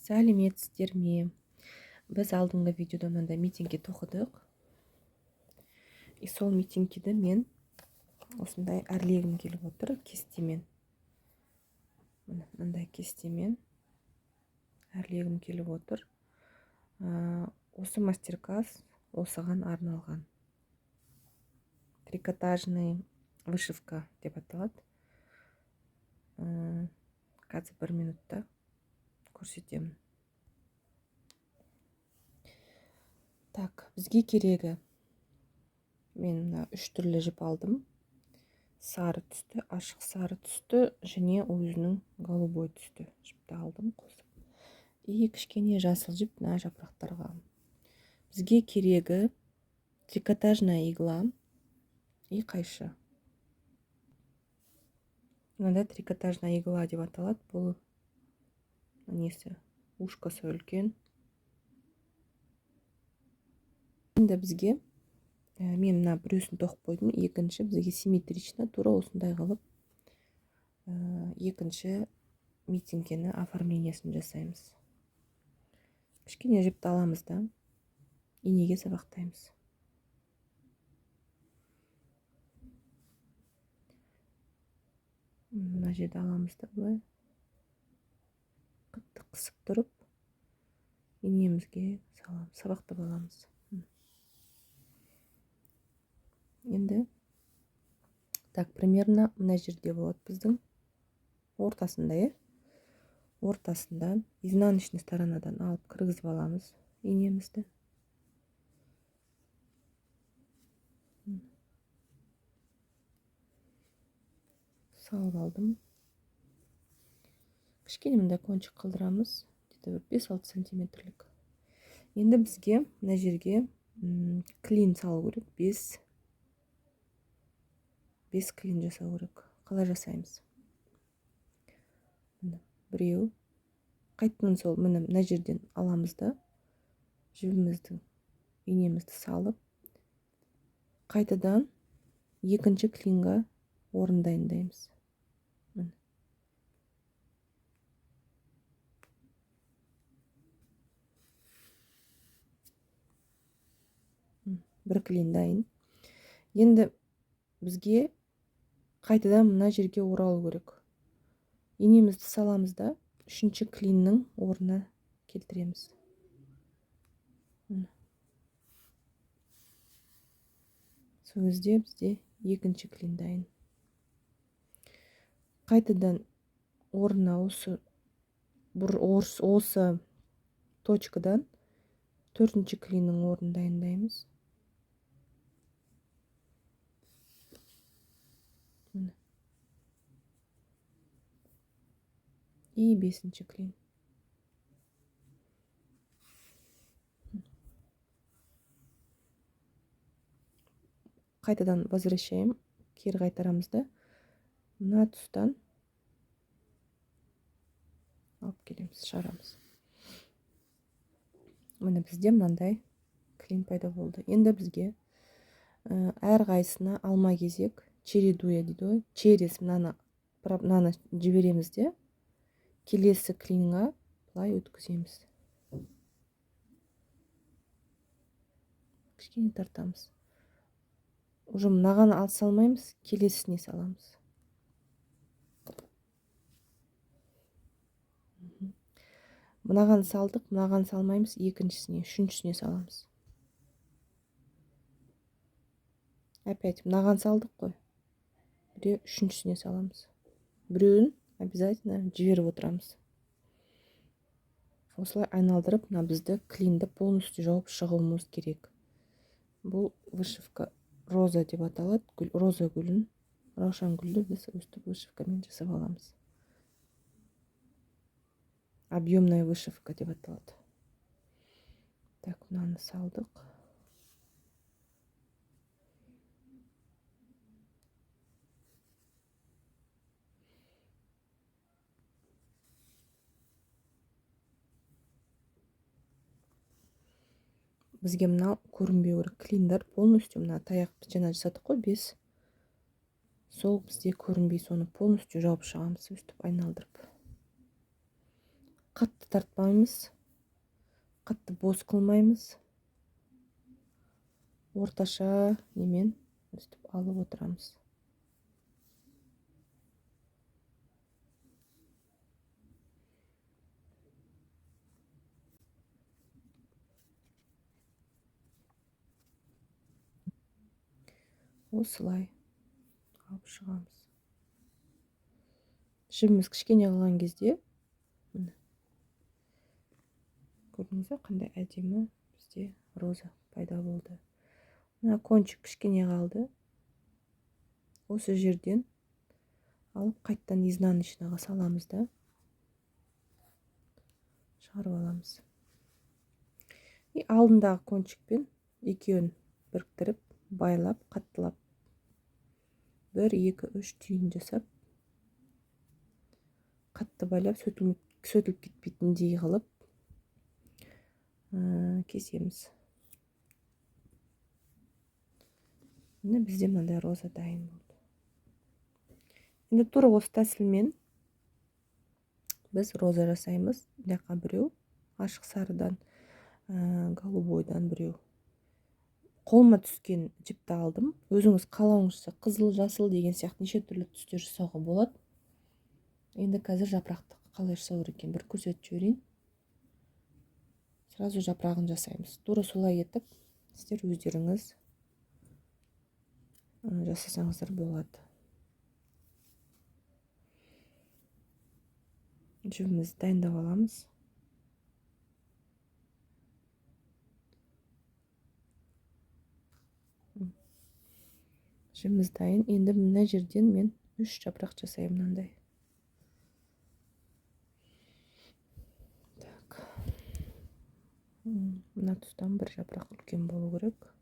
Сәлеметсіздер ме? Біз алдыңғы видеода мынандай митингке тоқтадық. И сол митингке мен осындай әрлегім келіп отыр кестемен. Мынандай кестемен әрлегім келіп отыр. Осы мастер-класс осыған арналған. Трикотажный вышивка деп аталады. Қазір 1 минутта көрсетемін. Так, бізге керегі. Мен 3 түрлі жіп алдым. Сары түсті, ашық сары түсті, және өзінің голубой түсті жіпті алдым қосып. И кішкене жасыл жіп мына жапырақтарға. Бізге керегі трикотажная игла и қайшы. Мынада трикотажная игла деп аталады. Бұл несі? Ушкасы үлкен. Енді бізге мен мына біреусін тоқып қойдым, екінші бізге симметрично тура осындай қылып екінші митингкені оформлениясын жасаймыз. Кішкене жіпті аламыз да инеге сабақтаймыз. Мына жерді аламыз да былай қатты қысып тұрып инемізге саламыз, сабақтап аламыз. Енді так, примерно мына жерде болады біздің ортасында, ортасында изнаночный сторонадан алып кіргізіп аламыз инемізді. Салып алдым. Кішкене мында кончик қалдырамыз, где-то 5-6 сантиметрлік. Енді бізге мына жерге клин салу керек, 5 клин жасау керек. Қалай жасаймыз? Біреу. Қайтадан сол мына жерден аламыз да жібімізді, инемізді салып, қайтадан екінші клинға орын дайындаймыз. Бір клин дайын. Енді бізге қайтадан мына жерге оралу керек. Инемізді саламыз да үшінші клиннің орнына келтіреміз. Сол кезде бізде екінші клин дайын. Қайтадан орнына осы точкадан төртінші клиннің орнын дайындаймыз. И 5-ші клин. Қайтадан возвращаем, кері қайтарамыз да мына тұстан алып келеміз, шығарамыз. Міне бізде мынандай клин пайда болды. Енді бізге әр қайсына алма кезек чередуя дейді, через мынаны жібереміз де келесі клинға былай өткіземіз. Кішкене тартамыз. Уже мынаған салмаймыз, келесісіне саламыз. Мынаған салдық, мынаған салмаймыз, екіншісіне, үшіншісіне саламыз. Опять мынаған салдық қой. Біреу үшіншісіне саламыз. Біреуін обязательно жіберіп отырамыз. Осылай айналдырып, бізді клинді полностью жауып шығуымыз керек. Бұл вышивка роза деп аталады. Роза гүлін, раушан гүлді біз өстіп вышивкамен жасап аламыз. Объемная вышивка деп аталады. Так, мынаны салдық. Бізге мынау көрінбеу керек. Клиндар полностью мына таяқ жаңа жасадық қой, 5. Сол бізде көрінбей, соны полностью жауып шығамыз, өстіп айналдырып. Қатты тартпаймыз, қатты бос қылмаймыз. Орташа немен өстіп алып отырамыз. Осылай алып шығамыз. Жібіміз кішкене қалған кезде, көрдіңіз бе, қандай әдемі бізде роза пайда болды. Мына кончик кішкене қалды. Осы жерден алып қайттан изнаночныйға саламыз да шығарып аламыз. И алдындағы кончикпен екеуін біріктіріп, байлап, қаттылап 1, 2, 3 түйін жасап, қатты байлап, сөтіліп кетпейтіндей қылып кесеміз. Міне бізде мынандай роза дайын болды. Енді тура осы тәсілмен біз роза жасаймыз. Мына біреу ашық сарыдан, голубойдан біреу. Қолыма түскен жіпті алдым. Өзіңіз қалауыңызша қызыл, жасыл деген сияқты неше түрлі түстер жасауға болады. Енді қазір жапырақты қалай жасау керек екенін бір көрсетіп жіберейін. Сразу жапырағын жасаймыз. Тура солай етіп, сіздер өздеріңіз жасасаңыздар болады. Жібімізді дайындап аламыз. Жібіміз дайын. Енді мына жерден мен 3 жапырақ жасаймын мынандай. Так. Мына тұстан бір жапырақ үлкен болу керек.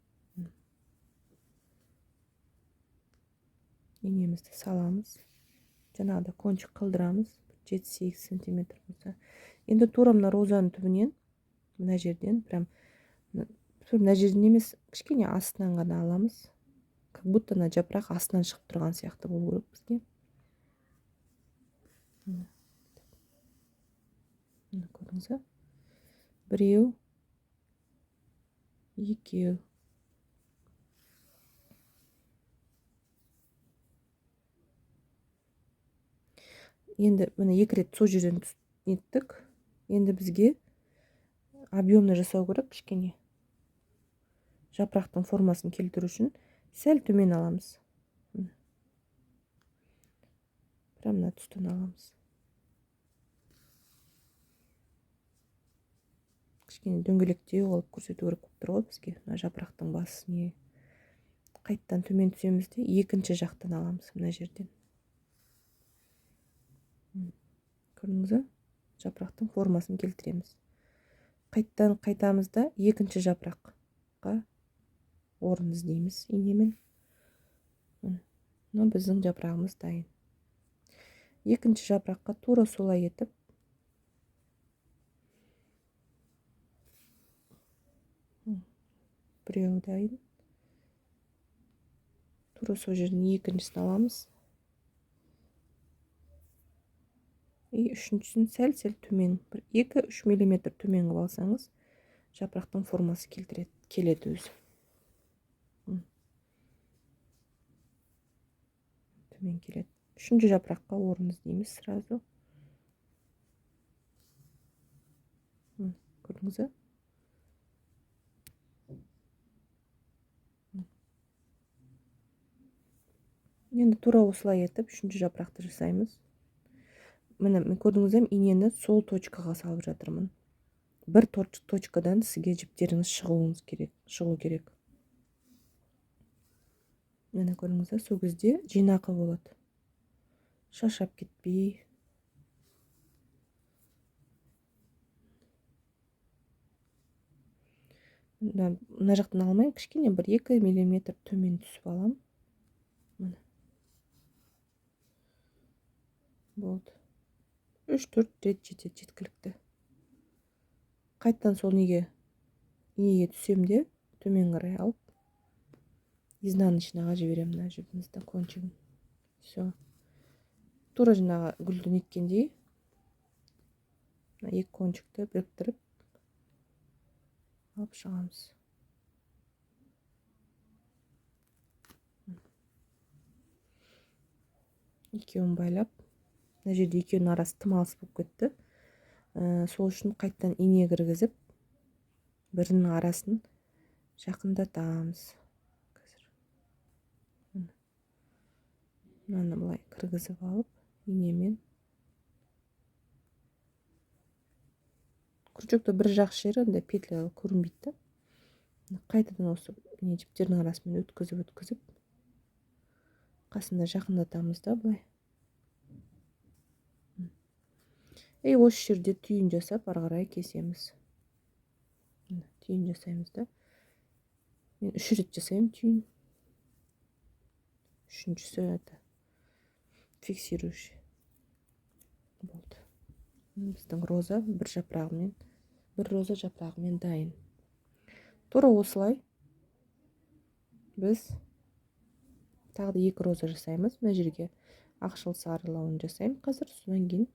Инемізді саламыз. Жаңағыда кончик қылдырамыз. 7-8 сантиметр болса. Енді тура мына розаның түбінен, мына жерден, мына жерден емес, кішкене астынан ғана аламыз. Как будто мына жапырақ астынан шығып тұрған сияқты болу керек бізге. Мына көрдіңіз бе? Біреу, екеу. Енді міне 2 рет сол жерден еттік. Енді бізге объемны жасау керек кішкене. Жапырақтың формасын келтіру үшін сәл төмен аламыз. Прям мына тұстан аламыз. Кішкене дөңгелектеу қылып көрсету керек болып тұр ғой бізге. Мына жапырақтың басы не. Қайттан төмен түсеміз де екінші жақтан аламыз мына жерден. Көрдіңіз бе? Жапырақтың формасын келтіреміз. Қайттан қайтамыз да екінші жапыраққа орын іздейміз инемен. Мына біздің жапырағымыз дайын. Екінші жапыраққа тура солай етіп біреу дайын. Тура сол жерден екіншісін аламыз. И үшіншісін сәл төмен, 2-3 мм төмен қылып алсаңыз, жапырақтың формасы келеді өзі. Төмен келеді. Үшінші жапыраққа орын іздейміз сразу. Көрдіңіз бе? Енді тура осылай етіп, үшінші жапырақты жасаймыз. Міне, көрдіңіз бе, инені сол точкаға салып жатырмын. Бір точкадан сізге жіптеріңіз шығу керек. Міне көрдіңіз бе, сол кезде жинақы болады. Шашап кетпей. Мына жақтан алмай, кішкене бір 2 мм төмен түсіп алам. Міне. Болды. 3-4 рет жетеді жеткілікті. Қайттан сол инеге түсемде, төмен қарай алып, изнаночныйға жіберемін мына жібімізді, кончигін. Все. Тура жаңағы гүлді неткендей, екі кончикті біріктіріп алып шығамыз. Екеуін байлап, мына жерде екеуінің арасы тым алыс болып кетті. Сол үшін қайттан ине кіргізіп, бірінің арасын жақындатамыз. Мынаны былай кіргізіп алып, инемен. Крючокты бір жақ жері андай петля көрінбейді. Қайтадан осы жіптердің арасымен өткізіп, қасында жақындатамыз да былай. Осы жерде түйін жасап, ары қарай кесеміз. Түйін жасаймыз да. Мен 3 рет жасаймын түйін. Үшіншісі это фиксирующий болды. Біздің роза бір роза жапырағымен дайын. Тура осылай біз тағы да 2 роза жасаймыз. Мына жерге ақшыл сарылауын жасаймын қазір, содан кейін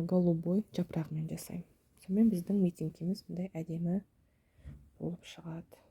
голубой жапырағымен жасаймын. Сонымен біздің митингіміз мындай әдемі болып шығады.